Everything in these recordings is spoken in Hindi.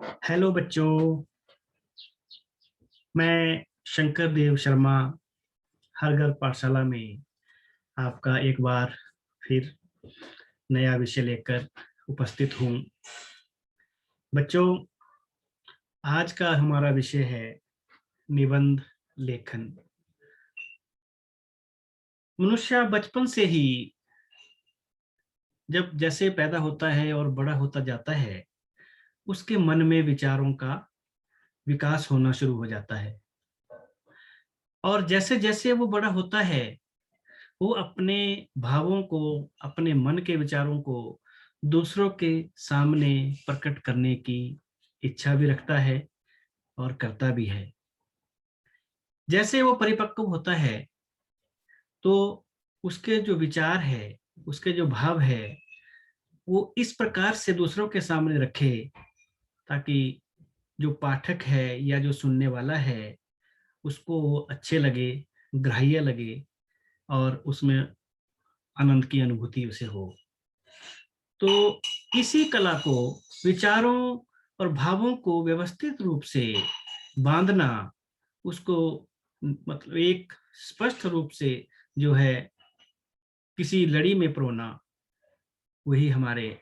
हेलो बच्चों, मैं शंकर देव शर्मा हर घर पाठशाला में आपका एक बार फिर नया विषय लेकर उपस्थित हूँ। बच्चों, आज का हमारा विषय है निबंध लेखन। मनुष्य बचपन से ही जब जैसे पैदा होता है और बड़ा होता जाता है, उसके मन में विचारों का विकास होना शुरू हो जाता है। और जैसे जैसे वो बड़ा होता है, वो अपने भावों को, अपने मन के विचारों को दूसरों के सामने प्रकट करने की इच्छा भी रखता है और करता भी है। जैसे वो परिपक्व होता है तो उसके जो विचार है, उसके जो भाव है, वो इस प्रकार से दूसरों के सामने रखे ताकि जो पाठक है या जो सुनने वाला है उसको वो अच्छे लगे, ग्राह्य लगे और उसमें आनंद की अनुभूति उसे हो। तो इसी कला को, विचारों और भावों को व्यवस्थित रूप से बांधना, उसको मतलब एक स्पष्ट रूप से जो है किसी लड़ी में परोना, वही हमारे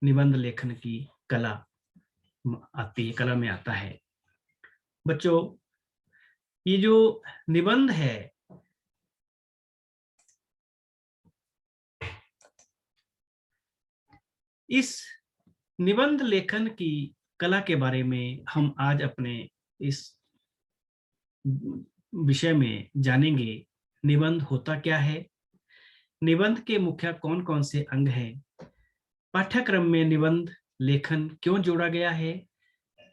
निबंध लेखन की कला आती है, कला में आता है। बच्चों, ये जो निबंध है, इस निबंध लेखन की कला के बारे में हम आज अपने इस विषय में जानेंगे। निबंध होता क्या है, निबंध के मुख्य कौन कौन से अंग हैं, पाठ्यक्रम में निबंध लेखन क्यों जोड़ा गया है,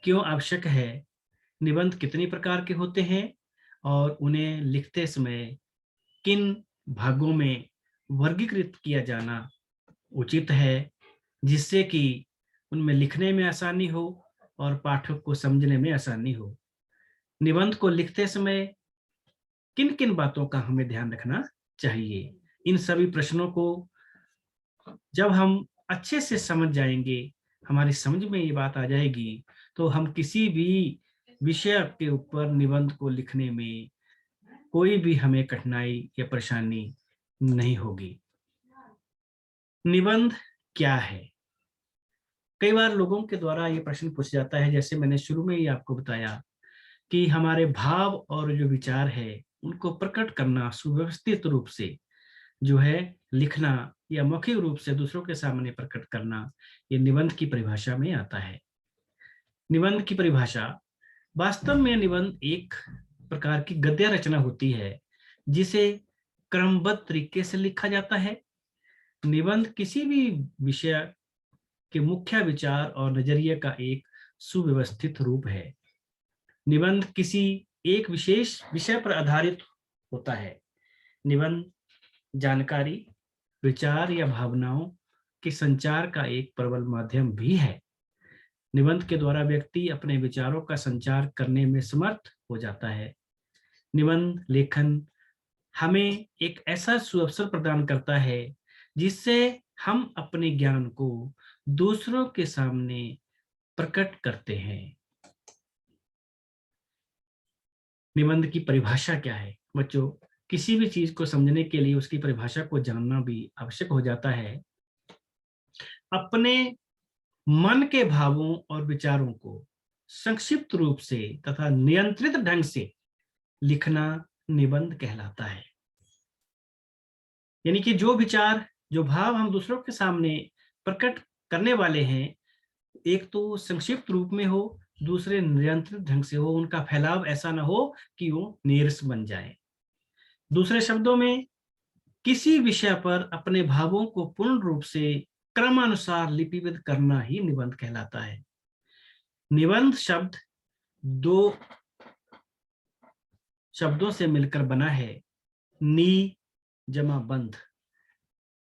क्यों आवश्यक है, निबंध कितनी प्रकार के होते हैं और उन्हें लिखते समय किन भागों में वर्गीकृत किया जाना उचित है, जिससे कि उनमें लिखने में आसानी हो और पाठक को समझने में आसानी हो। निबंध को लिखते समय किन किन बातों का हमें ध्यान रखना चाहिए, इन सभी प्रश्नों को जब हम अच्छे से समझ जाएंगे, हमारी समझ में ये बात आ जाएगी, तो हम किसी भी विषय के ऊपर निबंध को लिखने में कोई भी हमें कठिनाई या परेशानी नहीं होगी। निबंध क्या है? कई बार लोगों के द्वारा ये प्रश्न पूछा जाता है, जैसे मैंने शुरू में ही आपको बताया कि हमारे भाव और जो विचार है उनको प्रकट करना सुव्यवस्थित रूप से जो है लिखना या मौखिक रूप से दूसरों के सामने प्रकट करना, ये निबंध की परिभाषा में आता है। निबंध की परिभाषा, वास्तव में निबंध एक प्रकार की गद्य रचना होती है जिसे क्रमबद्ध तरीके से लिखा जाता है। निबंध किसी भी विषय के मुख्य विचार और नजरिए का एक सुव्यवस्थित रूप है। निबंध किसी एक विशेष विषय पर आधारित होता है। निबंध जानकारी, विचार या भावनाओं के संचार का एक प्रबल माध्यम भी है। निबंध के द्वारा व्यक्ति अपने विचारों का संचार करने में समर्थ हो जाता है। निबंध लेखन हमें एक ऐसा सुअवसर प्रदान करता है जिससे हम अपने ज्ञान को दूसरों के सामने प्रकट करते हैं। निबंध की परिभाषा क्या है? बच्चों, किसी भी चीज को समझने के लिए उसकी परिभाषा को जानना भी आवश्यक हो जाता है। अपने मन के भावों और विचारों को संक्षिप्त रूप से तथा नियंत्रित ढंग से लिखना निबंध कहलाता है। यानी कि जो विचार, जो भाव हम दूसरों के सामने प्रकट करने वाले हैं, एक तो संक्षिप्त रूप में हो, दूसरे नियंत्रित ढंग से हो, उनका फैलाव ऐसा ना हो कि वो नीरस बन जाए। दूसरे शब्दों में, किसी विषय पर अपने भावों को पूर्ण रूप से क्रमानुसार लिपिबद्ध करना ही निबंध कहलाता है। निबंध शब्द दो शब्दों से मिलकर बना है, नी जमा बंध।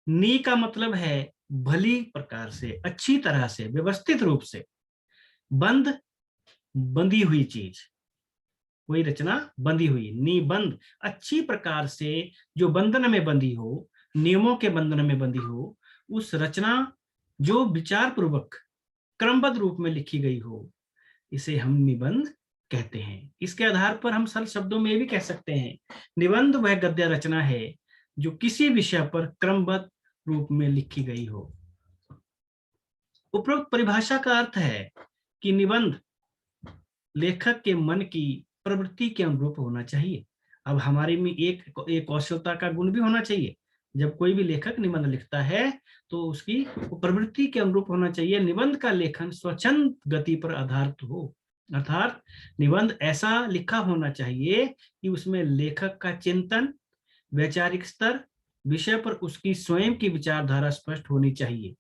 नी का मतलब है भली प्रकार से, अच्छी तरह से, व्यवस्थित रूप से। बंध, बंधी हुई चीज, वही रचना बंधी हुई, निबंध अच्छी प्रकार से, जो बंधन में बंधी हो, नियमों के बंधन में बंधी हो, उस रचना जो विचार पूर्वक क्रमबद्ध रूप में लिखी गई हो, इसे हम निबंध कहते हैं। इसके आधार पर हम सरल शब्दों में भी कह सकते हैं, निबंध वह गद्य रचना है जो किसी विषय पर क्रमबद्ध रूप में लिखी गई हो। उपरोक्त परिभाषा का अर्थ है कि निबंध लेखक के मन की प्रवृत्ति के अनुरूप होना चाहिए। अब हमारे में एक कौशलता का गुण भी होना चाहिए। जब कोई भी लेखक निबंध लिखता है तो उसकी प्रवृत्ति के अनुरूप होना चाहिए। निबंध का लेखन स्वच्छंद गति पर आधारित हो, अर्थात निबंध ऐसा लिखा होना चाहिए कि उसमें लेखक का चिंतन, वैचारिक स्तर, विषय पर उसकी स्वयं की विचारधारा स्पष्ट होनी चाहिए।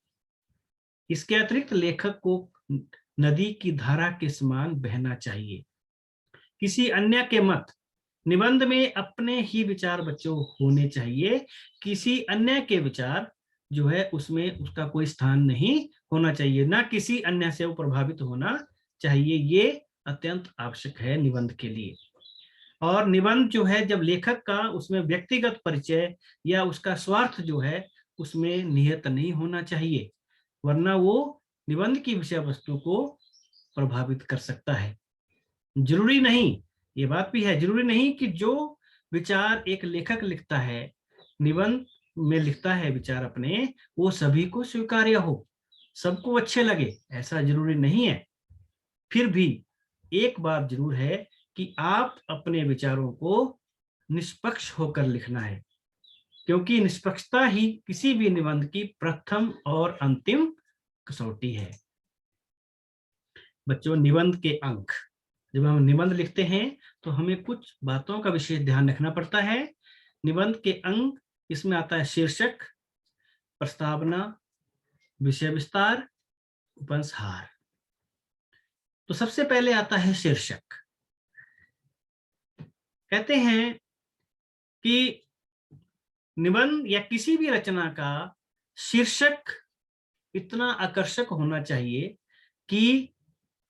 इसके अतिरिक्त लेखक को नदी की धारा के समान बहना चाहिए। किसी अन्य के मत निबंध में अपने ही विचार बच्चों होने चाहिए। किसी अन्य के विचार जो है उसमें उसका कोई स्थान नहीं होना चाहिए, ना किसी अन्य से वो प्रभावित होना चाहिए। ये अत्यंत आवश्यक है निबंध के लिए। और निबंध जो है जब लेखक का उसमें व्यक्तिगत परिचय या उसका स्वार्थ जो है उसमें निहित नहीं होना चाहिए, वरना वो निबंध की विषय वस्तु को प्रभावित कर सकता है। जरूरी नहीं, ये बात भी है, जरूरी नहीं कि जो विचार एक लेखक लिखता है, निबंध में लिखता है विचार अपने, वो सभी को स्वीकार्य हो, सबको अच्छे लगे, ऐसा जरूरी नहीं है। फिर भी एक बात जरूर है कि आप अपने विचारों को निष्पक्ष होकर लिखना है, क्योंकि निष्पक्षता ही किसी भी निबंध की प्रथम और अंतिम कसौटी है। बच्चों, निबंध के अंक, जब हम निबंध लिखते हैं तो हमें कुछ बातों का विशेष ध्यान रखना पड़ता है। निबंध के अंक, इसमें आता है शीर्षक, प्रस्तावना, विषय विस्तार, उपंसहार। तो सबसे पहले आता है शीर्षक। कहते हैं कि निबंध या किसी भी रचना का शीर्षक इतना आकर्षक होना चाहिए कि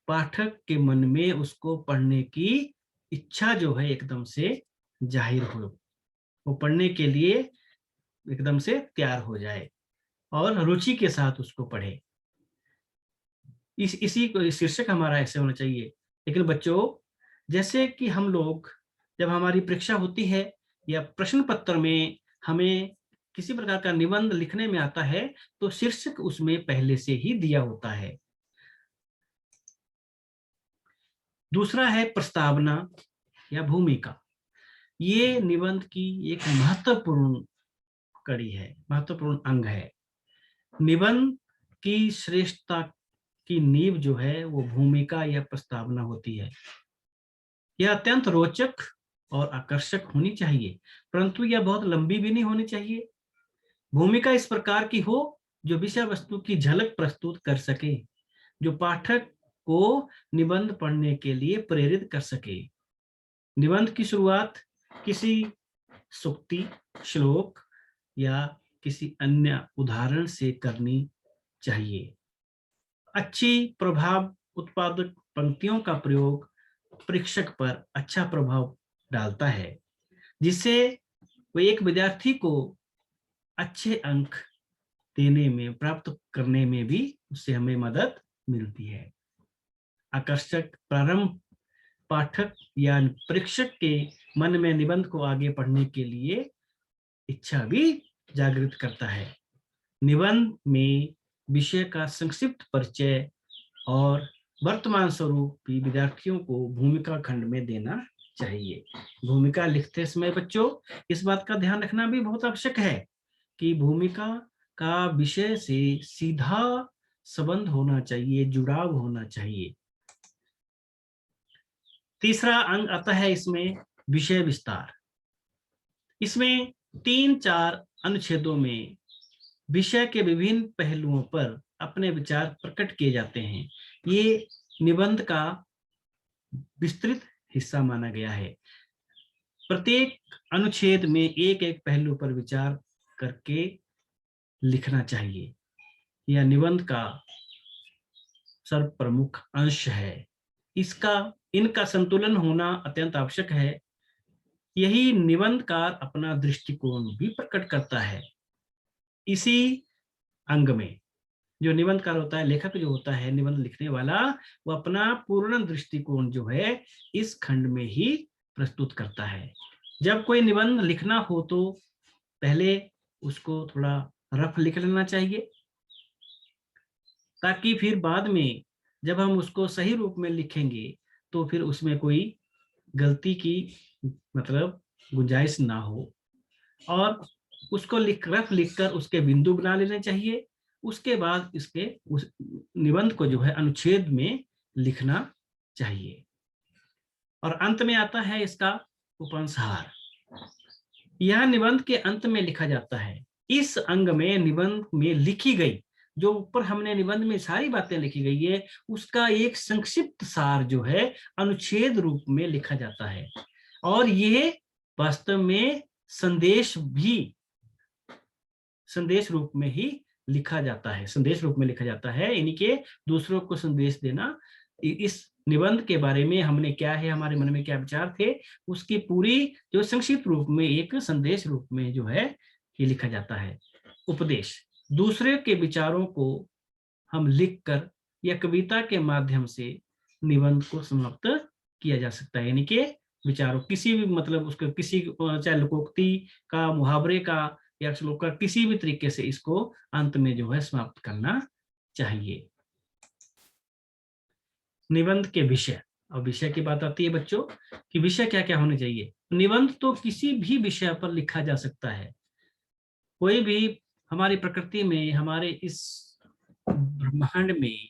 पाठक के मन में उसको पढ़ने की इच्छा जो है एकदम से जाहिर हो, वो पढ़ने के लिए एकदम से तैयार हो जाए और रुचि के साथ उसको पढ़े। इसी को शीर्षक हमारा ऐसे होना चाहिए। लेकिन बच्चों, जैसे कि हम लोग जब हमारी परीक्षा होती है या प्रश्न पत्र में हमें किसी प्रकार का निबंध लिखने में आता है तो शीर्षक उसमें पहले से ही दिया होता है। दूसरा है प्रस्तावना या भूमिका। ये निबंध की एक महत्वपूर्ण कड़ी है, महत्वपूर्ण अंग है। निबंध की श्रेष्ठता की नींव जो है वो भूमिका या प्रस्तावना होती है। यह अत्यंत रोचक और आकर्षक होनी चाहिए, परंतु यह बहुत लंबी भी नहीं होनी चाहिए। भूमिका इस प्रकार की हो जो विषय वस्तु की झलक प्रस्तुत कर सके, जो पाठक को निबंध पढ़ने के लिए प्रेरित कर सके। निबंध की शुरुआत किसी सूक्ति, श्लोक या किसी अन्य उदाहरण से करनी चाहिए। अच्छी प्रभाव उत्पादक पंक्तियों का प्रयोग परीक्षक पर अच्छा प्रभाव डालता है, जिससे वो एक विद्यार्थी को अच्छे अंक देने में, प्राप्त करने में भी उससे हमें मदद मिलती है। आकर्षक प्रारंभ पाठक या परीक्षक के मन में निबंध को आगे पढ़ने के लिए इच्छा भी जागृत करता है। निबंध में विषय का संक्षिप्त परिचय और वर्तमान स्वरूप भी विद्यार्थियों को भूमिका खंड में देना चाहिए। भूमिका लिखते समय बच्चों इस बात का ध्यान रखना भी बहुत आवश्यक है कि भूमिका का विषय से सीधा संबंध होना चाहिए, जुड़ाव होना चाहिए। तीसरा अंग आता है इसमें विषय विस्तार। इसमें 3-4 अनुच्छेदों में विषय के विभिन्न पहलुओं पर अपने विचार प्रकट किए जाते हैं। ये निबंध का विस्तृत हिस्सा माना गया है। प्रत्येक अनुच्छेद में एक एक पहलू पर विचार करके लिखना चाहिए। यह निबंध का सर्वप्रमुख अंश है। इनका संतुलन होना अत्यंत आवश्यक है। यही निबंधकार अपना दृष्टिकोण भी प्रकट करता है। इसी अंग में जो निबंधकार होता है, लेखक जो होता है, निबंध लिखने वाला, वो अपना पूर्ण दृष्टिकोण जो है इस खंड में ही प्रस्तुत करता है। जब कोई निबंध लिखना हो तो पहले उसको थोड़ा रफ लिख लेना चाहिए, ताकि फिर बाद में जब हम उसको सही रूप में लिखेंगे तो फिर उसमें कोई गलती की मतलब गुंजाइश ना हो। और उसको रफ लिखकर उसके बिंदु बना लेने चाहिए। उसके बाद इसके उस निबंध को जो है अनुच्छेद में लिखना चाहिए। और अंत में आता है इसका उपसंहार। यह निबंध के अंत में लिखा जाता है। इस अंग में निबंध में लिखी गई, जो ऊपर हमने निबंध में सारी बातें लिखी गई है, उसका एक संक्षिप्त सार जो है अनुच्छेद रूप में लिखा जाता है। और यह वास्तव में संदेश रूप में ही लिखा जाता है। संदेश रूप में लिखा जाता है, यानी कि दूसरों को संदेश देना। इस निबंध के बारे में हमने क्या है, हमारे मन में क्या विचार थे, उसकी पूरी जो संक्षिप्त रूप में एक संदेश रूप में जो है ये लिखा जाता है। उपदेश, दूसरे के विचारों को हम लिखकर या कविता के माध्यम से निबंध को समाप्त किया जा सकता है। यानी कि विचारों किसी भी मतलब उसको किसी चाहे लोकोक्ति का, मुहावरे का या श्लोक का, किसी भी तरीके से इसको अंत में जो है समाप्त करना चाहिए। निबंध के विषय, अब विषय की बात आती है बच्चों कि विषय क्या क्या होने चाहिए। निबंध तो किसी भी विषय पर लिखा जा सकता है। कोई भी हमारी प्रकृति में, हमारे इस ब्रह्मांड में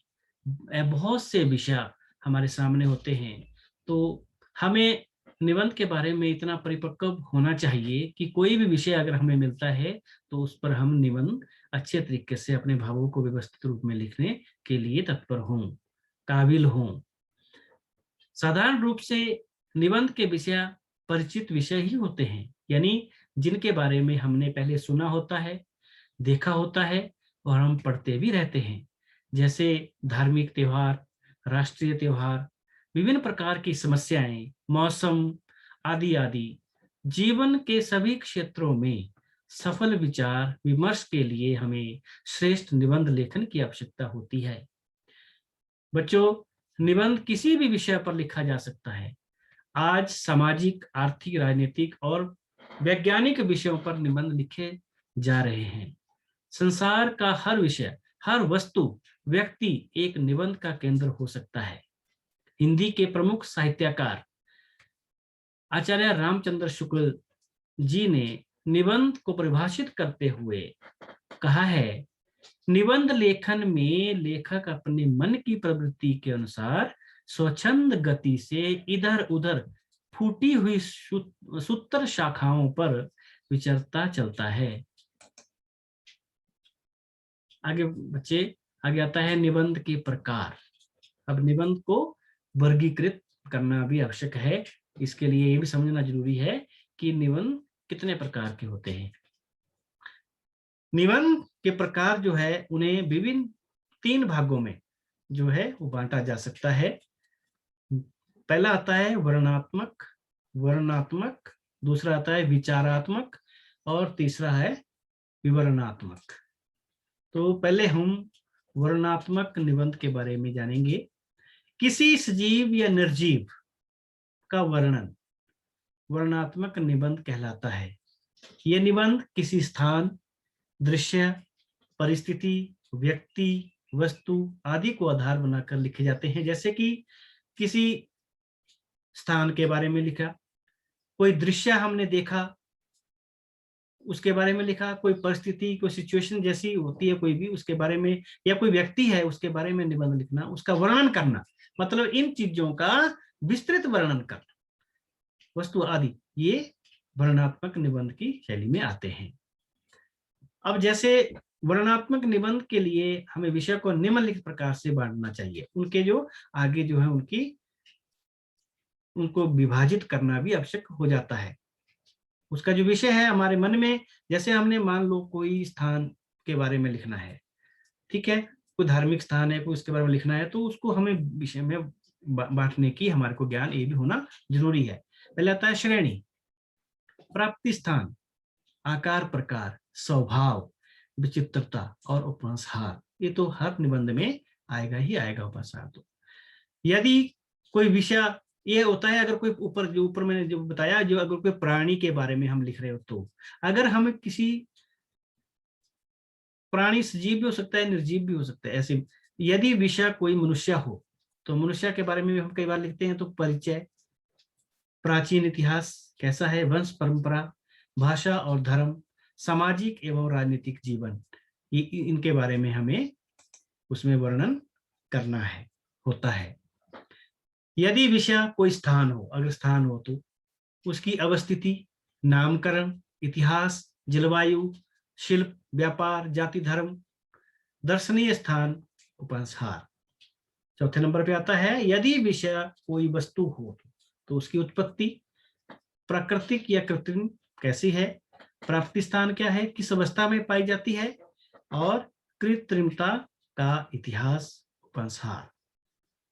बहुत से विषय हमारे सामने होते हैं, तो हमें निबंध के बारे में इतना परिपक्व होना चाहिए कि कोई भी विषय अगर हमें मिलता है तो उस पर हम निबंध अच्छे तरीके से अपने भावों को व्यवस्थित रूप में लिखने के लिए तत्पर हों, काबिल हों। साधारण रूप से निबंध के विषय परिचित विषय ही होते हैं, यानी जिनके बारे में हमने पहले सुना होता है, देखा होता है और हम पढ़ते भी रहते हैं। जैसे धार्मिक त्योहार, राष्ट्रीय त्योहार, विभिन्न प्रकार की समस्याएं, मौसम आदि आदि। जीवन के सभी क्षेत्रों में सफल विचार विमर्श के लिए हमें श्रेष्ठ निबंध लेखन की आवश्यकता होती है। बच्चों, निबंध किसी भी विषय पर लिखा जा सकता है। आज सामाजिक, आर्थिक, राजनीतिक और वैज्ञानिक विषयों पर निबंध लिखे जा रहे हैं। संसार का हर विषय, हर वस्तु, व्यक्ति एक निबंध का केंद्र हो सकता है। हिंदी के प्रमुख साहित्यकार आचार्य रामचंद्र शुक्ल जी ने निबंध को परिभाषित करते हुए कहा है, निबंध लेखन में लेखक अपने मन की प्रवृत्ति के अनुसार स्वच्छंद गति से इधर उधर फूटी हुई सूत्र शाखाओं पर विचरता चलता है। आगे बच्चे, आगे आता है निबंध के प्रकार। अब निबंध को वर्गीकृत करना भी आवश्यक है। इसके लिए ये भी समझना जरूरी है कि निबंध कितने प्रकार के होते हैं। निबंध के प्रकार जो है उन्हें विभिन्न 3 भागों में जो है वो बांटा जा सकता है। पहला आता है वर्णनात्मक, दूसरा आता है विचारात्मक और तीसरा है विवरणात्मक। तो पहले हम वर्णनात्मक निबंध के बारे में जानेंगे। किसी सजीव या निर्जीव का वर्णन वर्णनात्मक निबंध कहलाता है। यह निबंध किसी स्थान, दृश्य, परिस्थिति, व्यक्ति, वस्तु आदि को आधार बनाकर लिखे जाते हैं। जैसे कि किसी स्थान के बारे में लिखा, कोई दृश्य हमने देखा उसके बारे में लिखा, कोई परिस्थिति, कोई सिचुएशन जैसी होती है कोई भी उसके बारे में, या कोई व्यक्ति है उसके बारे में निबंध लिखना, उसका वर्णन करना, मतलब इन चीजों का विस्तृत वर्णन करना, वस्तु आदि, ये वर्णनात्मक निबंध की शैली में आते हैं। अब जैसे वर्णनात्मक निबंध के लिए हमें विषय को निम्नलिखित प्रकार से बांटना चाहिए। उनके जो आगे जो है उनको विभाजित करना भी आवश्यक हो जाता है। उसका जो विषय है हमारे मन में, जैसे हमने मान लो कोई स्थान के बारे में लिखना है, ठीक है, कोई धार्मिक स्थान है, कोई उसके बारे में लिखना है, तो उसको हमें विषय में बांटने की हमारे को ज्ञान ये भी होना जरूरी है। पहले आता है श्रेणी, प्राप्ति स्थान, आकार प्रकार, स्वभाव, विचित्रता और उपसंहार। ये तो हर निबंध में आएगा ही आएगा उपसार। तो यदि कोई विषय ये होता है, अगर कोई ऊपर मैंने जो बताया, जो अगर कोई प्राणी के बारे में हम लिख रहे हो, तो अगर हम किसी प्राणी सजीव भी हो सकता है, निर्जीव भी हो सकता है, ऐसे यदि विषय कोई मनुष्य हो तो मनुष्य के बारे में भी हम कई बार लिखते हैं। तो परिचय, प्राचीन इतिहास कैसा है, वंश परंपरा, भाषा और धर्म, सामाजिक एवं राजनीतिक जीवन, ये इनके बारे में हमें उसमें वर्णन करना है होता है। यदि विषय कोई स्थान हो, अगर स्थान हो तो उसकी अवस्थिति, नामकरण, इतिहास, जलवायु, शिल्प, व्यापार, जाति, धर्म, दर्शनीय स्थान, उपसंहार। चौथे नंबर पे आता है यदि विषय कोई वस्तु हो तो उसकी उत्पत्ति, प्राकृतिक या कृत्रिम कैसी है, प्राप्ति स्थान क्या है, किस अवस्था में पाई जाती है, और कृत्रिमता का इतिहास, उपसंहार।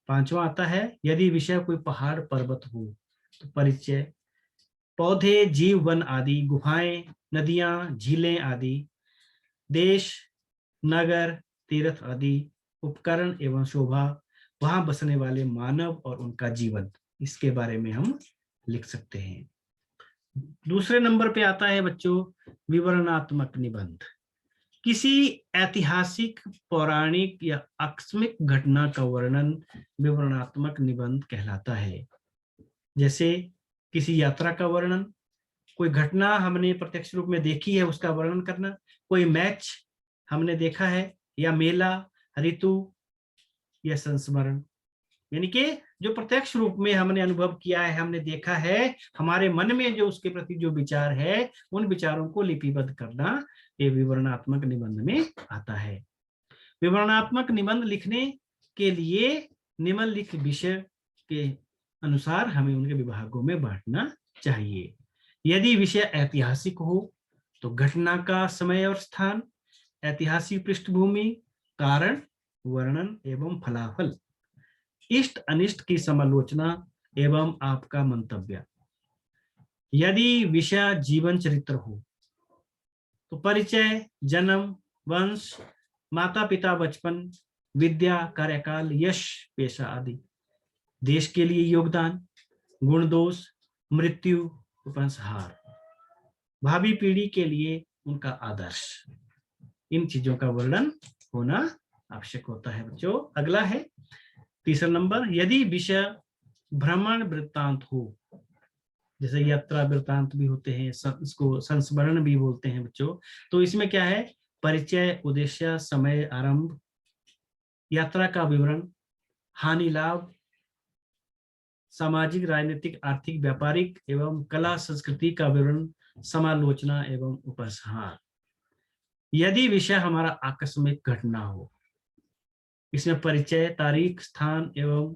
पांचवा आता है यदि विषय कोई पहाड़ पर्वत हो तो परिचय, पौधे, जीव, वन आदि, गुफाएं, नदियां, झीलें आदि, देश, नगर, तीर्थ आदि, उपकरण एवं शोभा, वहां बसने वाले मानव और उनका जीवन, इसके बारे में हम लिख सकते हैं। दूसरे नंबर पे आता है बच्चों विवरणात्मक निबंध। किसी ऐतिहासिक, पौराणिक या आकस्मिक घटना का वर्णन विवरणात्मक निबंध कहलाता है। जैसे किसी यात्रा का वर्णन, कोई घटना हमने प्रत्यक्ष रूप में देखी है उसका वर्णन करना, कोई मैच हमने देखा है, या मेला, ऋतु या संस्मरण, यानी कि जो प्रत्यक्ष रूप में हमने अनुभव किया है, हमने देखा है, हमारे मन में जो उसके प्रति जो विचार है, उन विचारों को लिपिबद्ध करना, ये विवरणात्मक निबंध में आता है। विवरणात्मक निबंध लिखने के लिए निम्नलिखित विषय के अनुसार हमें उनके विभागों में बांटना चाहिए। यदि विषय ऐतिहासिक हो तो घटना का समय और स्थान, ऐतिहासिक पृष्ठभूमि, कारण, वर्णन एवं फलाफल, इष्ट अनिष्ट की समालोचना एवं आपका मंतव्य। यदि विषय जीवन चरित्र हो तो परिचय, जन्म, वंश, माता पिता, बचपन, विद्या, कार्यकाल, यश, पेशा आदि, देश के लिए योगदान, गुण दोष, मृत्यु, उपसंहार, भावी पीढ़ी के लिए उनका आदर्श, इन चीजों का वर्णन होना आवश्यक होता है बच्चों। अगला है तीसरा नंबर, यदि विषय भ्रमण वृत्तांत हो, जैसे यात्रा वृत्तांत भी होते हैं, इसको संस्मरण भी बोलते हैं बच्चों, तो इसमें क्या है, परिचय, उद्देश्य, समय, आरंभ, यात्रा का विवरण, हानि लाभ, सामाजिक, राजनीतिक, आर्थिक, व्यापारिक एवं कला संस्कृति का विवरण, समालोचना एवं उपसंहार। यदि विषय हमारा आकस्मिक घटना हो, इसमें परिचय, तारीख, स्थान एवं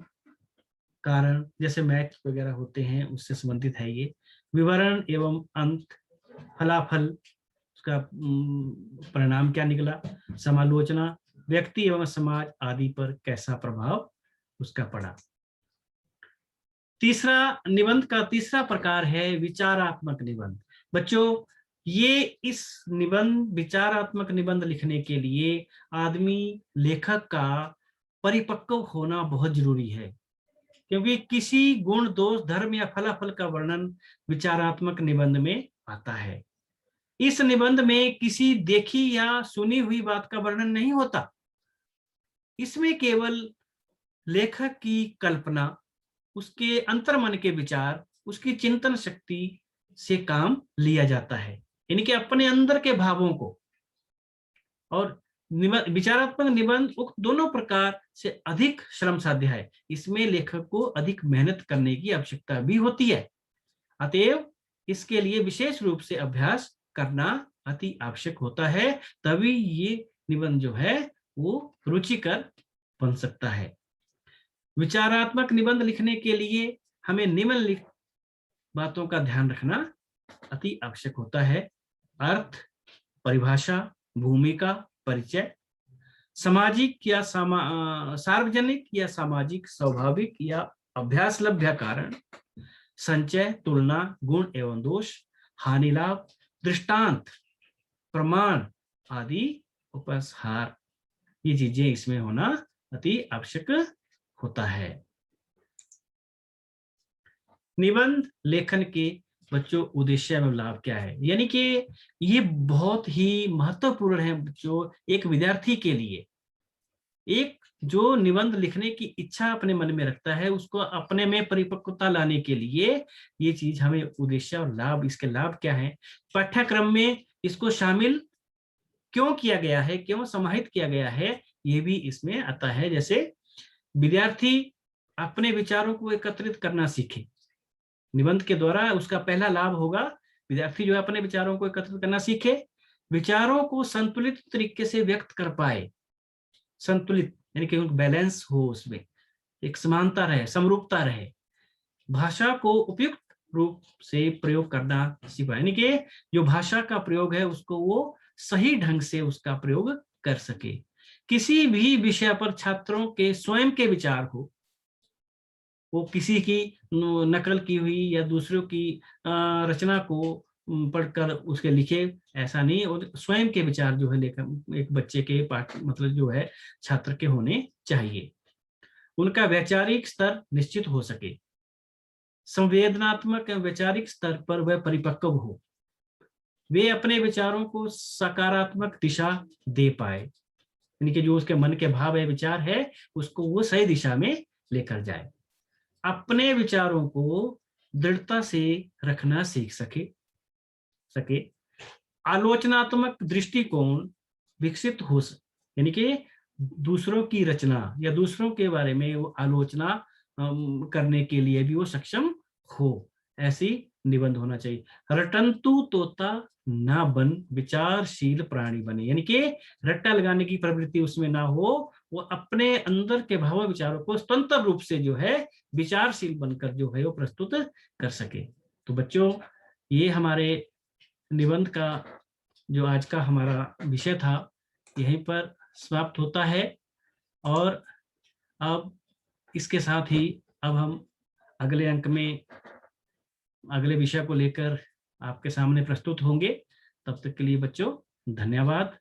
कारण, जैसे मैच वगैरह होते हैं उससे संबंधित है ये, विवरण एवं अंत, फलाफल, उसका परिणाम क्या निकला, समालोचना, व्यक्ति एवं समाज आदि पर कैसा प्रभाव उसका पड़ा। तीसरा निबंध का तीसरा प्रकार है विचारात्मक निबंध। बच्चों ये इस निबंध, विचारात्मक निबंध लिखने के लिए आदमी, लेखक का परिपक्व होना बहुत जरूरी है, क्योंकि किसी गुण, दोष, धर्म या फलाफल का वर्णन विचारात्मक निबंध में आता है। इस निबंध में किसी देखी या सुनी हुई बात का वर्णन नहीं होता, इसमें केवल लेखक की कल्पना, उसके अंतर्मन के विचार, उसकी चिंतन शक्ति से काम लिया जाता है, यानी कि अपने अंदर के भावों को। और विचारात्मक निबंध उक्त दोनों प्रकार से अधिक श्रम साध्य है, इसमें लेखक को अधिक मेहनत करने की आवश्यकता भी होती है, अतएव इसके लिए विशेष रूप से अभ्यास करना अति आवश्यक होता है, तभी ये निबंध जो है वो रुचिकर बन सकता है। विचारात्मक निबंध लिखने के लिए हमें निम्नलिखित बातों का ध्यान रखना अति आवश्यक होता है। अर्थ, परिभाषा, भूमिका, परिचय, सामाजिक या सार्वजनिक या सामाजिक, स्वाभाविक या अभ्यासलभ्य कारण, संचय, तुलना, गुण एवं दोष, हानि लाभ, दृष्टांत, प्रमाण आदि, उपसंहार। ये चीजें इसमें होना अति आवश्यक होता है। निबंध लेखन के बच्चों उद्देश्य एवं लाभ क्या है, यानी कि ये बहुत ही महत्वपूर्ण है जो एक विद्यार्थी के लिए। एक जो निबंध लिखने की इच्छा अपने मन में रखता है, उसको अपने में परिपक्वता लाने के लिए ये चीज हमें उद्देश्य और लाभ, इसके लाभ क्या है, पाठ्यक्रम में इसको शामिल क्यों किया गया है, क्यों समाहित किया गया है, ये भी इसमें आता है। जैसे विद्यार्थी अपने विचारों को एकत्रित करना सीखे, निबंध के द्वारा उसका पहला लाभ होगा, विद्यार्थी जो है अपने विचारों को एकत्रित करना सीखे, विचारों को संतुलित तरीके से व्यक्त कर पाए। संतुलित यानी कि बैलेंस हो, उसमें एक समानता रहे, समरूपता रहे, भाषा को उपयुक्त रूप से प्रयोग करना सीख पाए, यानी कि जो भाषा का प्रयोग है उसको वो सही ढंग से उसका प्रयोग कर सके। किसी भी विषय पर छात्रों के स्वयं के विचार हो, वो किसी की नकल की हुई या दूसरों की रचना को पढ़कर उसके लिखे, ऐसा नहीं, और स्वयं के विचार जो है लेकर एक बच्चे के पाठ मतलब जो है छात्र के होने चाहिए। उनका वैचारिक स्तर निश्चित हो सके, संवेदनात्मक वैचारिक स्तर पर वह परिपक्व हो, वे अपने विचारों को सकारात्मक दिशा दे पाए, यानी कि जो उसके मन के भाव है, विचार है, उसको वो सही दिशा में लेकर जाए, अपने विचारों को दृढ़ता से रखना सीख सके, आलोचनात्मक दृष्टिकोण विकसित हो सके, यानी कि दूसरों की रचना या दूसरों के बारे में वो आलोचना करने के लिए भी वो सक्षम हो, ऐसी निबंध होना चाहिए। रटंतु तोता ना बन विचारशील प्राणी बने, यानी कि रट्टा लगाने की प्रवृत्ति उसमें ना हो, वो अपने अंदर के भाव विचारों को स्वतंत्र रूप से जो है विचारशील बनकर जो है वो प्रस्तुत कर सके। तो बच्चों, ये हमारे निबंध का जो आज का हमारा विषय था यहीं पर समाप्त होता है, और अब इसके साथ ही अब हम अगले अंक में अगले विषय को लेकर आपके सामने प्रस्तुत होंगे। तब तक के लिए बच्चों धन्यवाद।